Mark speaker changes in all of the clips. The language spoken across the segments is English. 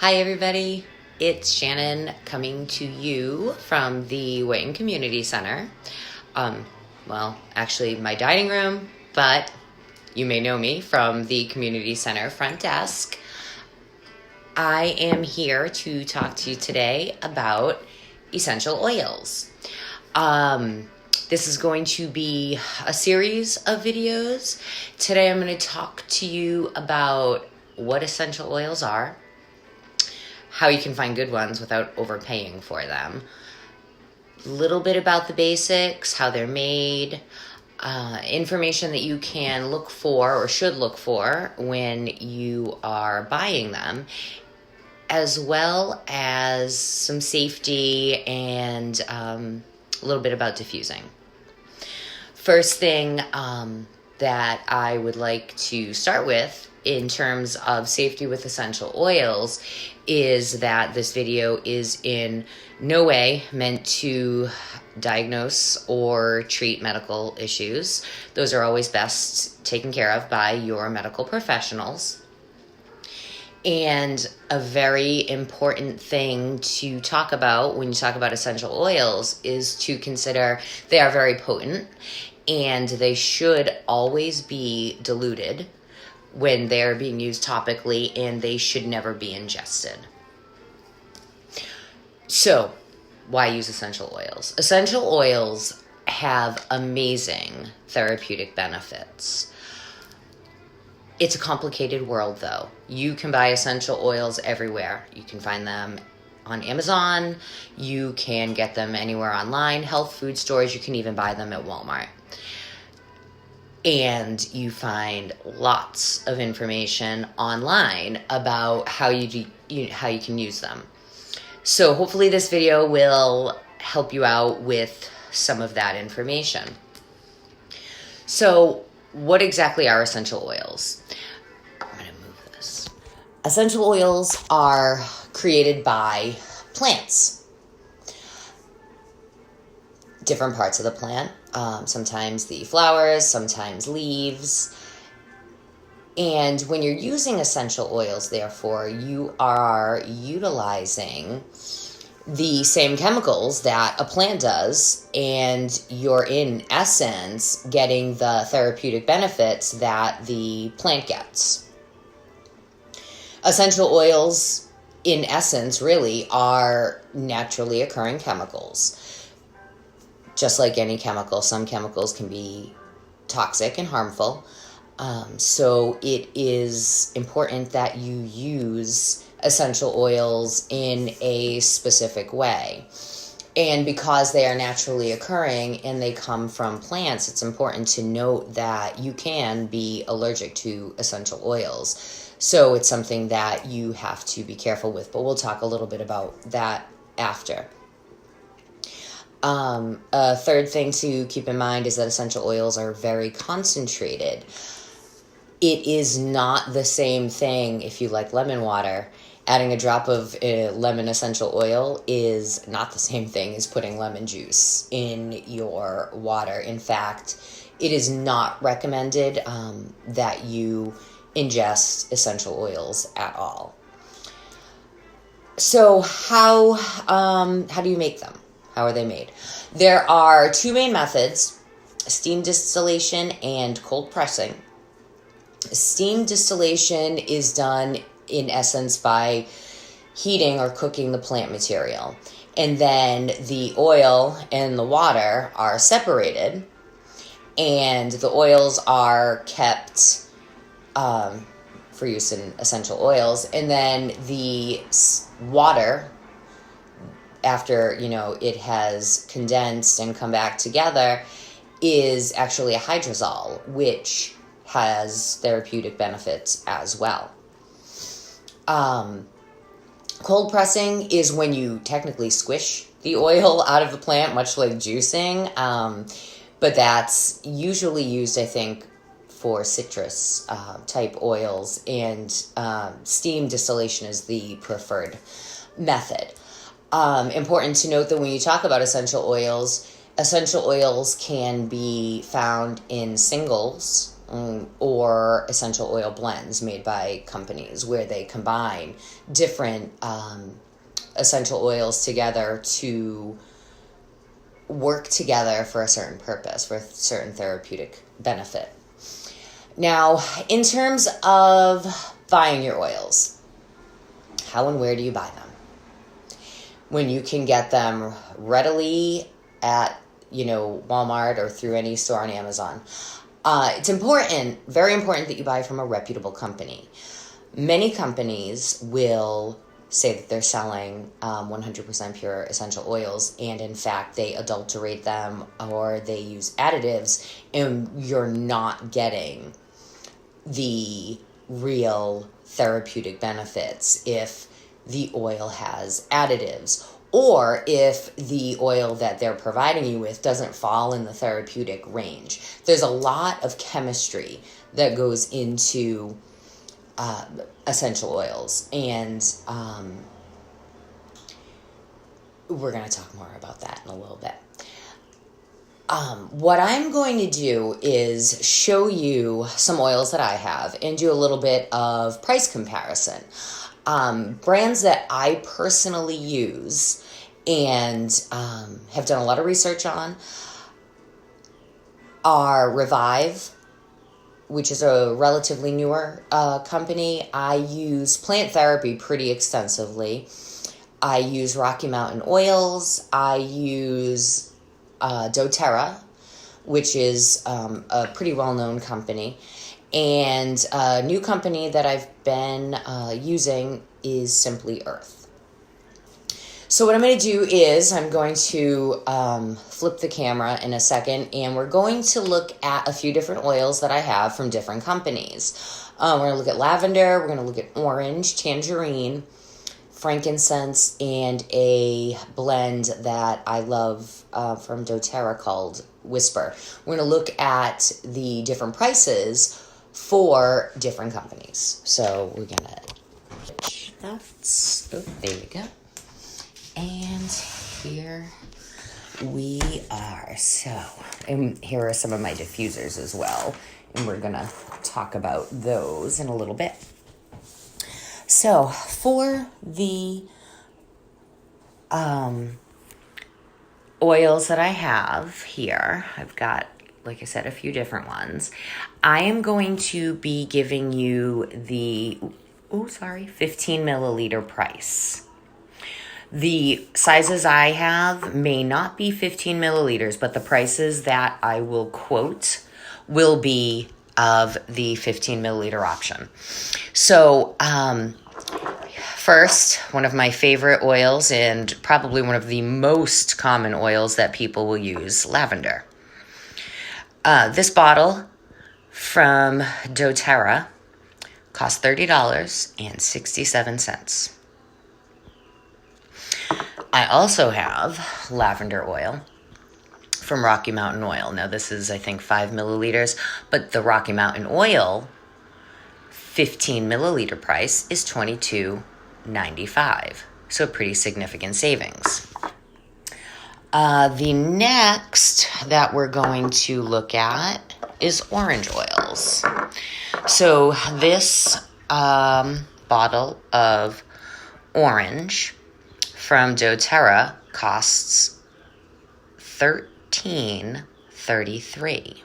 Speaker 1: Hi everybody, it's Shannon coming to you from the Wayne Community Center. Actually my dining room, but you may know me from the Community Center front desk. I am here to talk to you today about essential oils. This is going to be a series of videos. Today I'm going to talk to you about what essential oils are, how you can find good ones without overpaying for them, a little bit about the basics, how they're made, information that you can look for or should look for when you are buying them, as well as some safety and a little bit about diffusing. First thing that I would like to start with in terms of safety with essential oils is that this video is in no way meant to diagnose or treat medical issues. Those are always best taken care of by your medical professionals. And a very important thing to talk about when you talk about essential oils is to consider they are very potent and they should always be diluted when they're being used topically, and they should never be ingested. So, why use essential oils? Essential oils have amazing therapeutic benefits. It's a complicated world, though. You can buy essential oils everywhere. You can find them on Amazon. You can get them anywhere online, health food stores. You can even buy them at Walmart. And you find lots of information online about how you can use them. So hopefully this video will help you out with some of that information. So what exactly are essential oils? I'm going to move this. Essential oils are created by plants. Different parts of the plant, sometimes the flowers, sometimes leaves. And when you're using essential oils, therefore, you are utilizing the same chemicals that a plant does, and you're in essence getting the therapeutic benefits that the plant gets. Essential oils, in essence, really are naturally occurring chemicals. Just like any chemical, some chemicals can be toxic and harmful. So it is important that you use essential oils in a specific way. And because they are naturally occurring and they come from plants, it's important to note that you can be allergic to essential oils. So it's something that you have to be careful with, but we'll talk a little bit about that after. A third thing to keep in mind is that essential oils are very concentrated. It is not the same thing if you like lemon water. Adding a drop of lemon essential oil is not the same thing as putting lemon juice in your water. In fact, it is not recommended that you ingest essential oils at all. So how do you make them? How are they made? There are two main methods: steam distillation and cold pressing. Steam distillation is done in essence by heating or cooking the plant material. And then the oil and the water are separated, and the oils are kept for use in essential oils. And then the water, after it has condensed and come back together, is actually a hydrosol, which has therapeutic benefits as well. Cold pressing is when you technically squish the oil out of the plant, much like juicing, but that's usually used, I think, for citrus type oils, and steam distillation is the preferred method. Important to note that when you talk about essential oils can be found in singles or essential oil blends made by companies where they combine different essential oils together to work together for a certain purpose, for a certain therapeutic benefit. Now, in terms of buying your oils, how and where do you buy them? When you can get them readily at, Walmart or through any store on Amazon. It's important, very important, that you buy from a reputable company. Many companies will say that they're selling 100% pure essential oils, and in fact they adulterate them or they use additives, and you're not getting the real therapeutic benefits if the oil has additives, or if the oil that they're providing you with doesn't fall in the therapeutic range. There's a lot of chemistry that goes into essential oils, and we're going to talk more about that in a little bit. What I'm going to do is show you some oils that I have and do a little bit of price comparison. Brands that I personally use and have done a lot of research on are Revive, which is a relatively newer company. I use Plant Therapy pretty extensively. I use Rocky Mountain Oils. I use doTERRA, which is a pretty well-known company. And a new company that I've been using is Simply Earth. So what I'm going to do is I'm going to flip the camera in a second, and we're going to look at a few different oils that I have from different companies. We're going to look at lavender, we're going to look at orange, tangerine, frankincense, and a blend that I love from doTERRA called Whisper. We're going to look at the different prices for different companies. So we're going to, there we go. And here we are. So, and here are some of my diffusers as well. And we're going to talk about those in a little bit. So, for the oils that I have here, I've got, like I said, a few different ones. I am going to be giving you the, 15 milliliter price. The sizes I have may not be 15 milliliters, but the prices that I will quote will be of the 15 milliliter option. So, first, one of my favorite oils and probably one of the most common oils that people will use, lavender. This bottle from doTERRA costs $30.67. I also have lavender oil from Rocky Mountain Oil. Now this is, I think, 5 milliliters, but the Rocky Mountain Oil 15 milliliter price is $22.95. So pretty significant savings. The next that we're going to look at is orange oils. So this bottle of orange from doTERRA costs $13.33.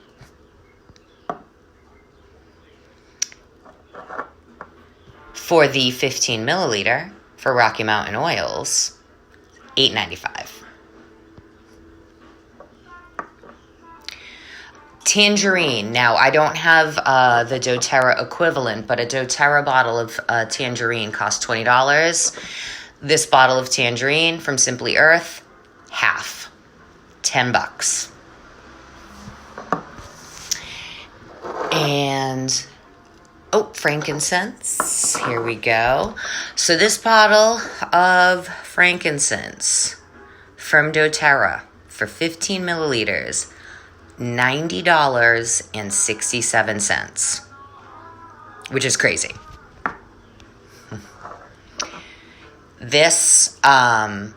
Speaker 1: For the 15 milliliter for Rocky Mountain Oils, $8.95. Tangerine. Now, I don't have the doTERRA equivalent, but a doTERRA bottle of tangerine costs $20. This bottle of tangerine from Simply Earth, half, $10. And, frankincense, here we go. So this bottle of frankincense from doTERRA for 15 milliliters, $90.67, which is crazy. This, from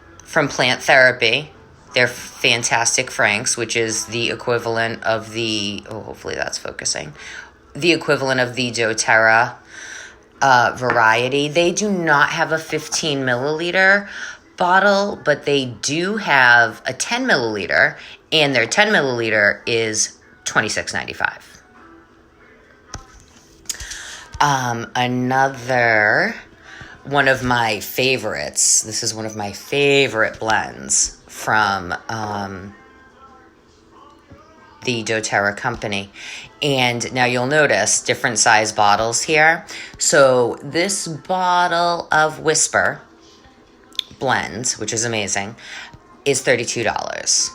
Speaker 1: Plant Therapy, they're Fantastic Franks, which is the equivalent of the, hopefully that's focusing, the equivalent of the doTERRA variety. They do not have a 15 milliliter bottle, but they do have a 10 milliliter, and their 10 milliliter is $26.95. Another one of my favorites, this is one of my favorite blends from the doTERRA company. And now you'll notice different size bottles here. So this bottle of Whisper blend, which is amazing, is $32.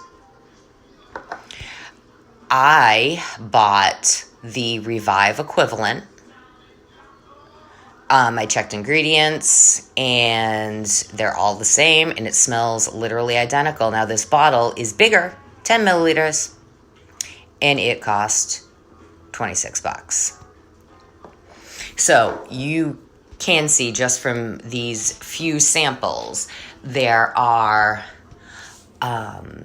Speaker 1: I bought the Revive equivalent. I checked ingredients, and they're all the same, and it smells literally identical. Now, this bottle is bigger, 10 milliliters, and it cost $26. So you can see just from these few samples, there are, there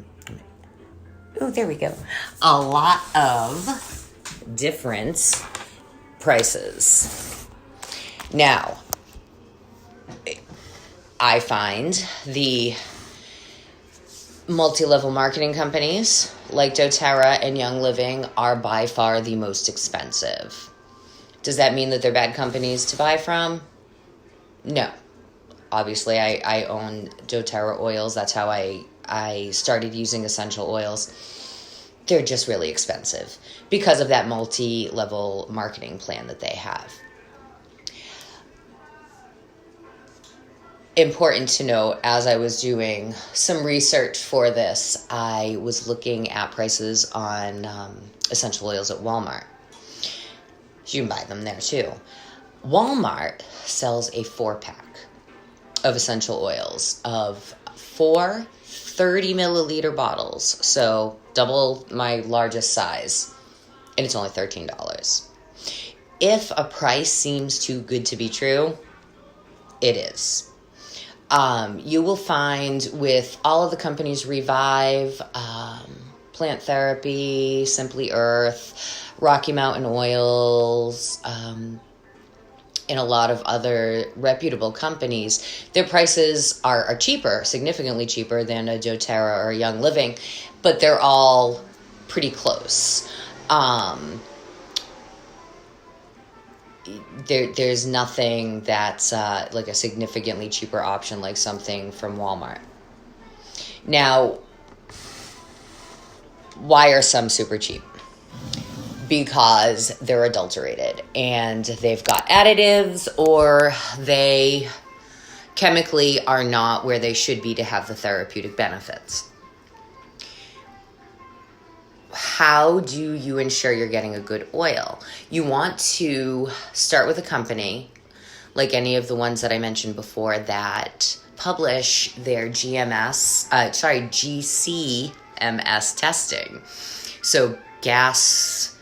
Speaker 1: we go, a lot of different prices. Now, I find the multi-level marketing companies like doTERRA and Young Living are by far the most expensive. Does that mean that they're bad companies to buy from? No. Obviously, I own doTERRA oils. That's how I started using essential oils. They're just really expensive because of that multi-level marketing plan that they have. Important to note, as I was doing some research for this, I was looking at prices on essential oils at Walmart. You can buy them there too. Walmart sells a 4-pack of essential oils of 4 30 milliliter bottles, so double my largest size, and it's only $13. If a price seems too good to be true, it is. You will find with all of the companies, Revive, Plant Therapy, Simply Earth, Rocky Mountain Oils, and a lot of other reputable companies, their prices are cheaper, significantly cheaper than a doTERRA or a Young Living, but they're all pretty close. There's nothing that's like a significantly cheaper option like something from Walmart. Now, why are some super cheap? Because they're adulterated and they've got additives, or they chemically are not where they should be to have the therapeutic benefits. How do you ensure you're getting a good oil? You want to start with a company like any of the ones that I mentioned before that publish their GCMS testing. So gas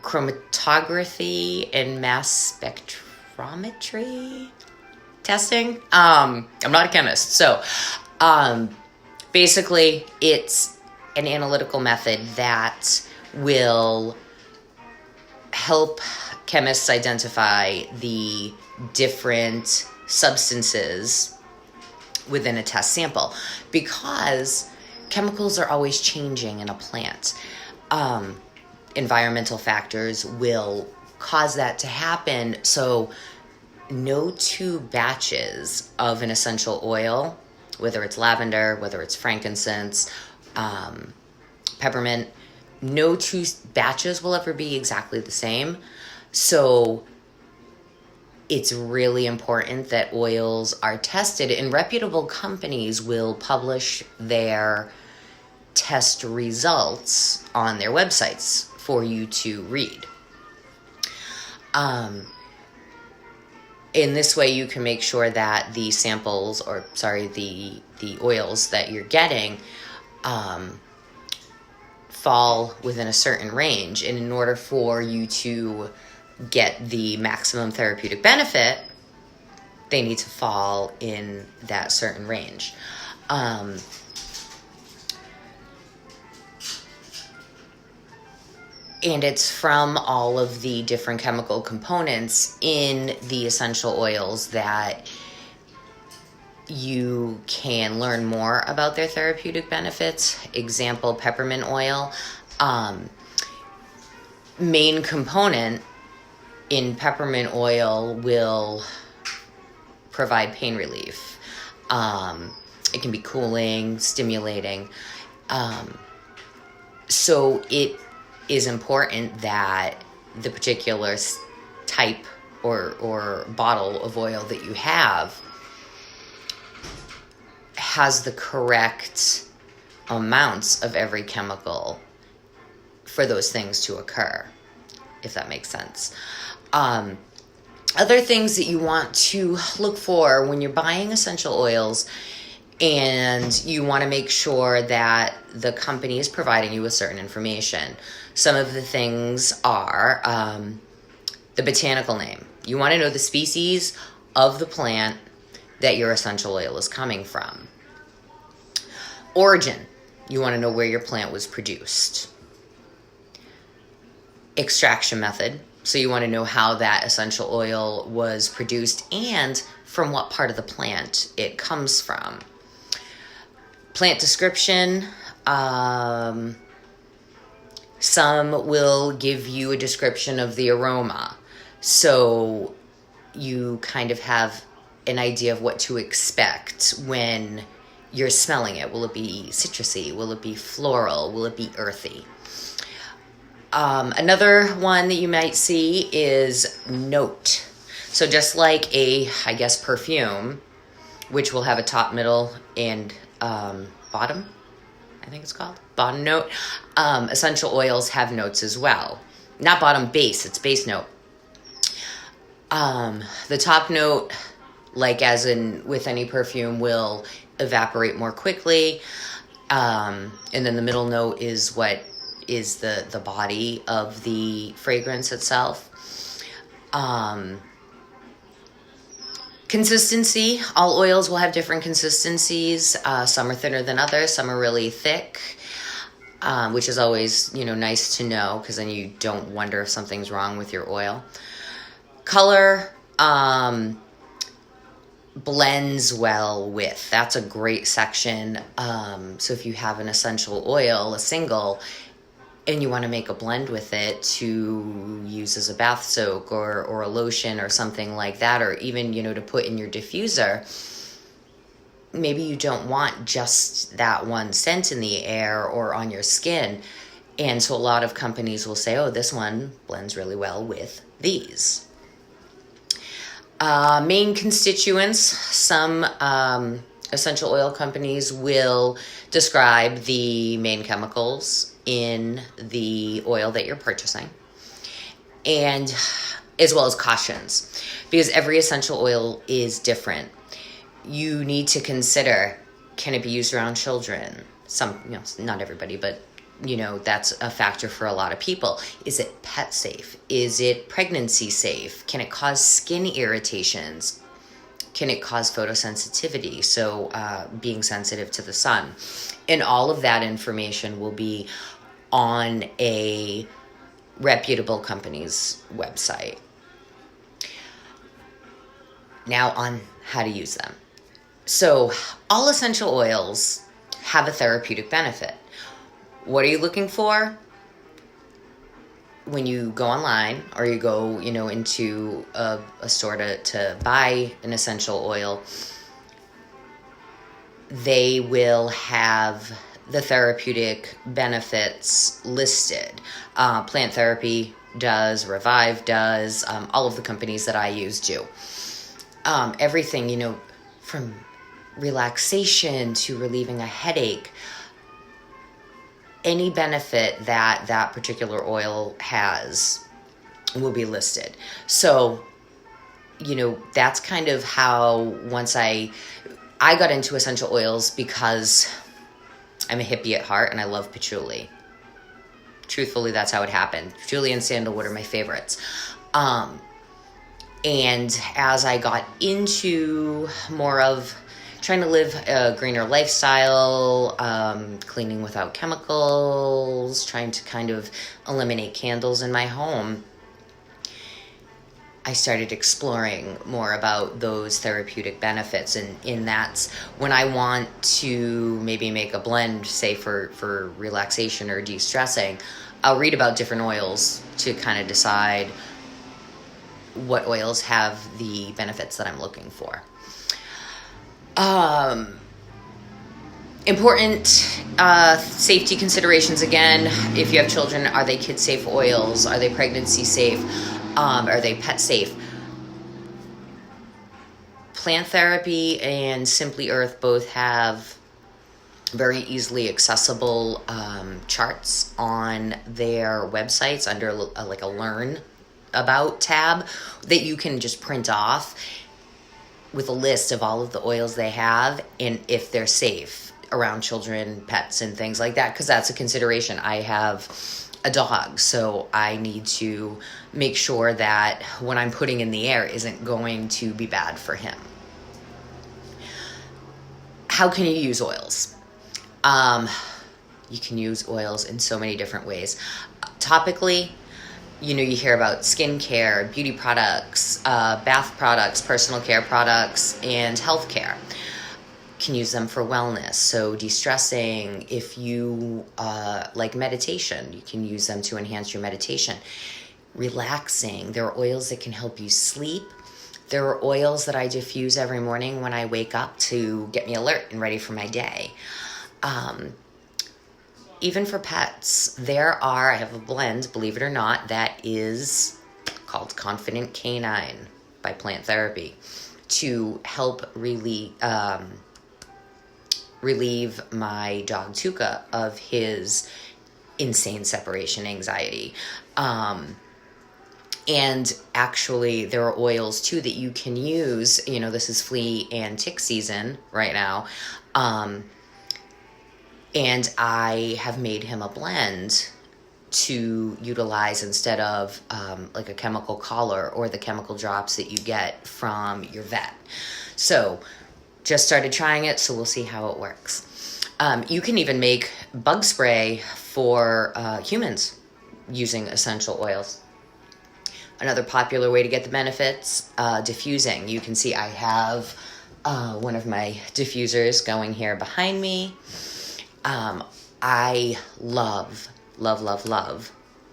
Speaker 1: chromatography and mass spectrometry testing. I'm not a chemist. So basically it's an analytical method that will help chemists identify the different substances within a test sample, because chemicals are always changing in a plant. Environmental factors will cause that to happen. So no two batches of an essential oil, whether it's lavender, whether it's frankincense, peppermint, no two batches will ever be exactly the same. So it's really important that oils are tested, and reputable companies will publish their test results on their websites for you to read. In this way, you can make sure that the samples, the oils that you're getting fall within a certain range. And in order for you to get the maximum therapeutic benefit, they need to fall in that certain range. And it's from all of the different chemical components in the essential oils that you can learn more about their therapeutic benefits. Example, peppermint oil. Main component in peppermint oil will provide pain relief. It can be cooling, stimulating. So it is important that the particular type or bottle of oil that you have has the correct amounts of every chemical for those things to occur, if that makes sense. Other things that you want to look for when you're buying essential oils, and you want to make sure that the company is providing you with certain information. Some of the things are the botanical name. You want to know the species of the plant that your essential oil is coming from. Origin. You want to know where your plant was produced. Extraction method. So you want to know how that essential oil was produced and from what part of the plant it comes from. Plant description. Some will give you a description of the aroma. So you kind of have an idea of what to expect when you're smelling it. Will it be citrusy? Will it be floral? Will it be earthy? Another one that you might see is note. So just like I guess, perfume, which will have a top, middle, and bottom, I think it's called, bottom note. Essential oils have notes as well. Not bottom, base, it's base note. The top note, like as in with any perfume, will evaporate more quickly. And then the middle note is what is the body of the fragrance itself. Consistency. All oils will have different consistencies. Some are thinner than others. Some are really thick, which is always, nice to know, because then you don't wonder if something's wrong with your oil. Color blends well with. That's a great section. So if you have an essential oil, a single, and you want to make a blend with it to use as a bath soak or a lotion or something like that, or even, to put in your diffuser, maybe you don't want just that one scent in the air or on your skin. And so a lot of companies will say, oh, this one blends really well with these. Main constituents. Some essential oil companies will describe the main chemicals in the oil that you're purchasing, and as well as cautions, because every essential oil is different. You need to consider, can it be used around children? Some, not everybody, but that's a factor for a lot of people. Is it pet safe? Is it pregnancy safe? Can it cause skin irritations? Can it cause photosensitivity? So being sensitive to the sun. And all of that information will be on a reputable company's website. Now on how to use them. So all essential oils have a therapeutic benefit. What are you looking for? When you go online or you go, into a store to buy an essential oil, they will have the therapeutic benefits listed. Plant Therapy does, Revive does, all of the companies that I use do. Everything, from relaxation to relieving a headache, any benefit that particular oil has will be listed. So, that's kind of how, once I got into essential oils, because I'm a hippie at heart and I love patchouli. Truthfully, that's how it happened. Patchouli and sandalwood are my favorites. And as I got into more of trying to live a greener lifestyle, cleaning without chemicals, trying to kind of eliminate candles in my home, I started exploring more about those therapeutic benefits. And that's when I want to maybe make a blend, say for relaxation or de-stressing, I'll read about different oils to kind of decide what oils have the benefits that I'm looking for. Important safety considerations, again, if you have children, are they kid safe oils? Are they pregnancy safe? Are they pet safe? Plant Therapy and Simply Earth both have very easily accessible charts on their websites under like a Learn About tab that you can just print off with a list of all of the oils they have and if they're safe around children, pets, and things like that, because that's a consideration. I have a dog, so I need to make sure that what I'm putting in the air isn't going to be bad for him. How can you use oils? You can use oils in so many different ways. Topically, you hear about skincare, beauty products, bath products, personal care products, and healthcare. Can use them for wellness, so de-stressing. If you like meditation, you can use them to enhance your meditation. Relaxing, there are oils that can help you sleep. There are oils that I diffuse every morning when I wake up to get me alert and ready for my day. Even for pets, I have a blend, believe it or not, that is called Confident Canine by Plant Therapy to help relieve my dog Tuka of his insane separation anxiety. And actually, there are oils too that you can use. This is flea and tick season right now. And I have made him a blend to utilize instead of like a chemical collar or the chemical drops that you get from your vet. So just started trying it, so we'll see how it works. You can even make bug spray for humans using essential oils. Another popular way to get the benefits, diffusing. You can see I have one of my diffusers going here behind me. I love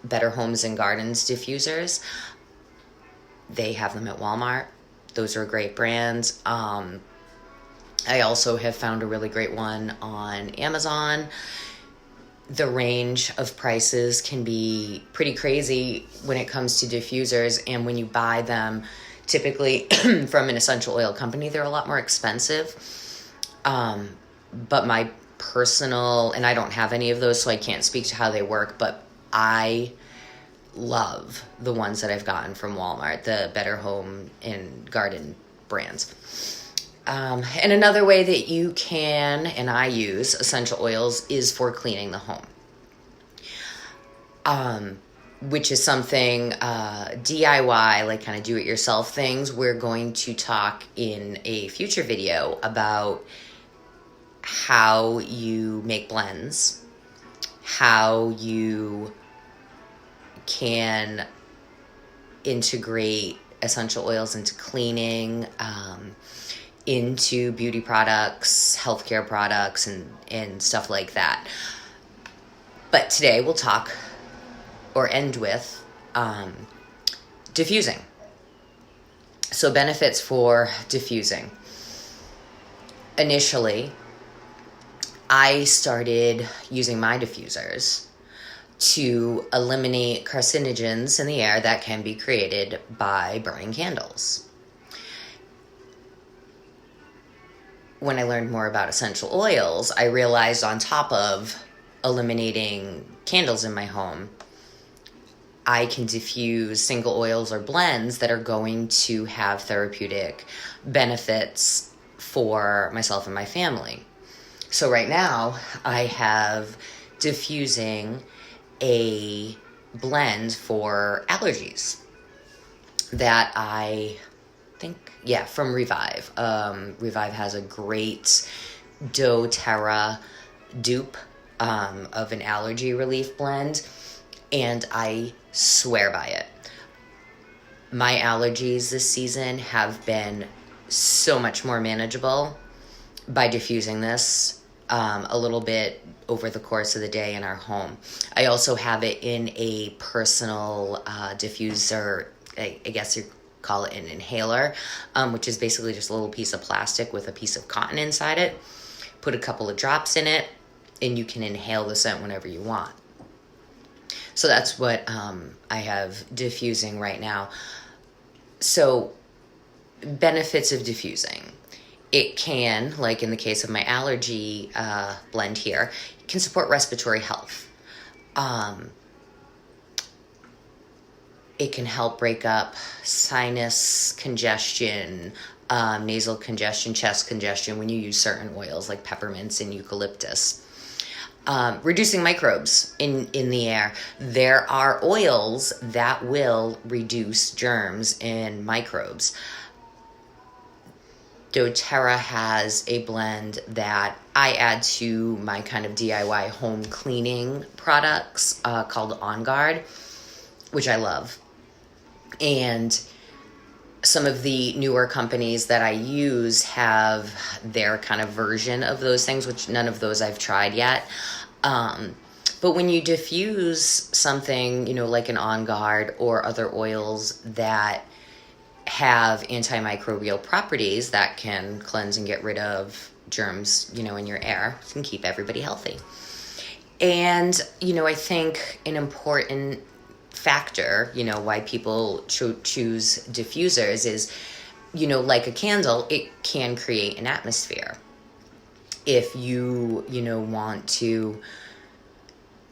Speaker 1: Better Homes and Gardens diffusers. They have them at Walmart. Those are a great brand. I also have found a really great one on Amazon. The range of prices can be pretty crazy when it comes to diffusers, and when you buy them typically from an essential oil company, they're a lot more expensive. But my personal, and I don't have any of those, so I can't speak to how they work, but I love the ones that I've gotten from Walmart, the Better Home and Garden brands. And another way that you can, and I use essential oils, is for cleaning the home. Which is something DIY, like kind of do-it-yourself things. We're going to talk in a future video about how you make blends, how you can integrate essential oils into cleaning, into beauty products, healthcare products, and stuff like that. But today we'll talk or end with diffusing. So benefits for diffusing. Initially, I started using my diffusers to eliminate carcinogens in the air that can be created by burning candles. When I learned more about essential oils, I realized on top of eliminating candles in my home, I can diffuse single oils or blends that are going to have therapeutic benefits for myself and my family. So right now, I have diffusing a blend for allergies that I from Revive. Revive has a great doTERRA dupe of an allergy relief blend, and I swear by it. My allergies this season have been so much more manageable by diffusing this a little bit over the course of the day in our home. I also have it in a personal diffuser, I guess you call it an inhaler, which is basically just a little piece of plastic with a piece of cotton inside it. Put a couple of drops in it, and you can inhale the scent whenever you want. So that's what I have diffusing right now. So, benefits of diffusing. It can, like in the case of my allergy blend here, it can support respiratory health. It can help break up sinus congestion, nasal congestion, chest congestion when you use certain oils like peppermints and eucalyptus. Reducing microbes in the air. There are oils that will reduce germs and microbes. doTERRA has a blend that I add to my kind of DIY home cleaning products called On Guard, which I love. And some of the newer companies that I use have their kind of version of those things, which none of those I've tried yet. But when you diffuse something, like an On Guard or other oils that have antimicrobial properties that can cleanse and get rid of germs, in your air, it can keep everybody healthy. And, I think an important factor, why people choose diffusers is, like a candle, it can create an atmosphere. If you, want to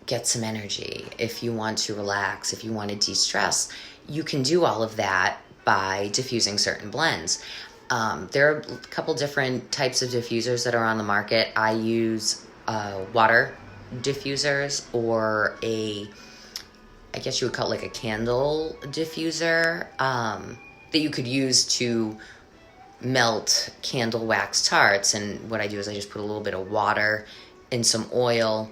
Speaker 1: get some energy, if you want to relax, if you want to de-stress, you can do all of that by diffusing certain blends. There are a couple different types of diffusers that are on the market. I use water diffusers, or I guess you would call it like a candle diffuser, that you could use to melt candle wax tarts. And what I do is I just put a little bit of water and some oil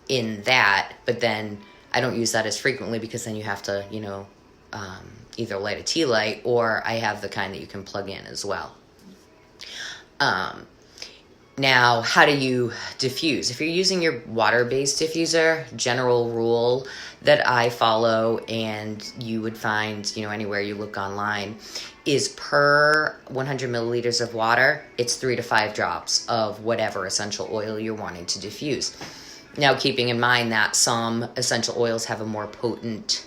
Speaker 1: in that, but then I don't use that as frequently because then you have to, either light a tea light, or I have the kind that you can plug in as well. Now, how do you diffuse? If you're using your water-based diffuser, general rule that I follow, and you would find, anywhere you look online, is per 100 milliliters of water, it's 3 to 5 drops of whatever essential oil you're wanting to diffuse. Now, keeping in mind that some essential oils have a more potent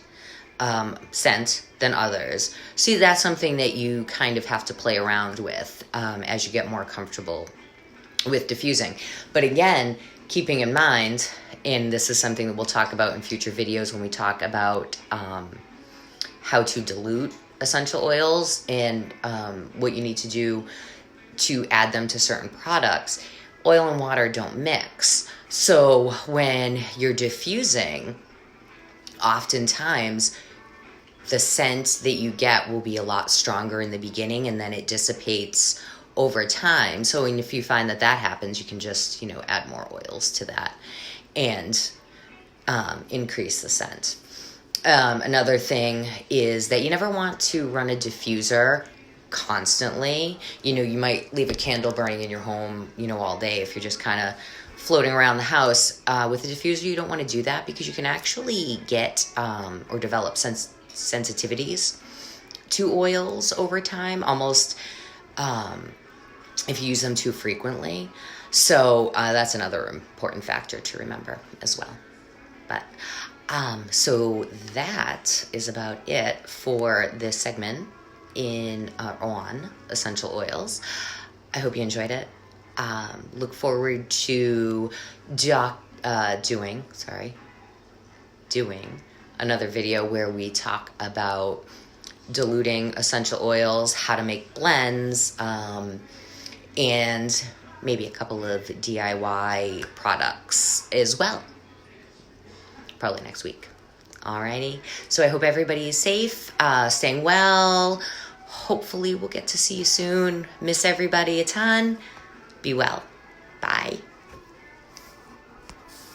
Speaker 1: scent than others. So that's something that you kind of have to play around with as you get more comfortable with diffusing. But again, keeping in mind, and this is something that we'll talk about in future videos when we talk about how to dilute essential oils and what you need to do to add them to certain products. Oil and water don't mix. So when you're diffusing, oftentimes the scent that you get will be a lot stronger in the beginning, and then it dissipates over time. So if you find that happens, you can just, add more oils to that and increase the scent. Another thing is that you never want to run a diffuser constantly. You might leave a candle burning in your home, all day if you're just kind of floating around the house. With a diffuser, you don't want to do that because you can actually get or develop sensitivities to oils over time, almost if you use them too frequently. So that's another important factor to remember as well. But so that is about it for this segment on essential oils. I hope you enjoyed it. Look forward to doing another video where we talk about diluting essential oils, how to make blends, and maybe a couple of DIY products as well. Probably next week. Alrighty. So I hope everybody is safe, staying well. Hopefully we'll get to see you soon. Miss everybody a ton. Be well.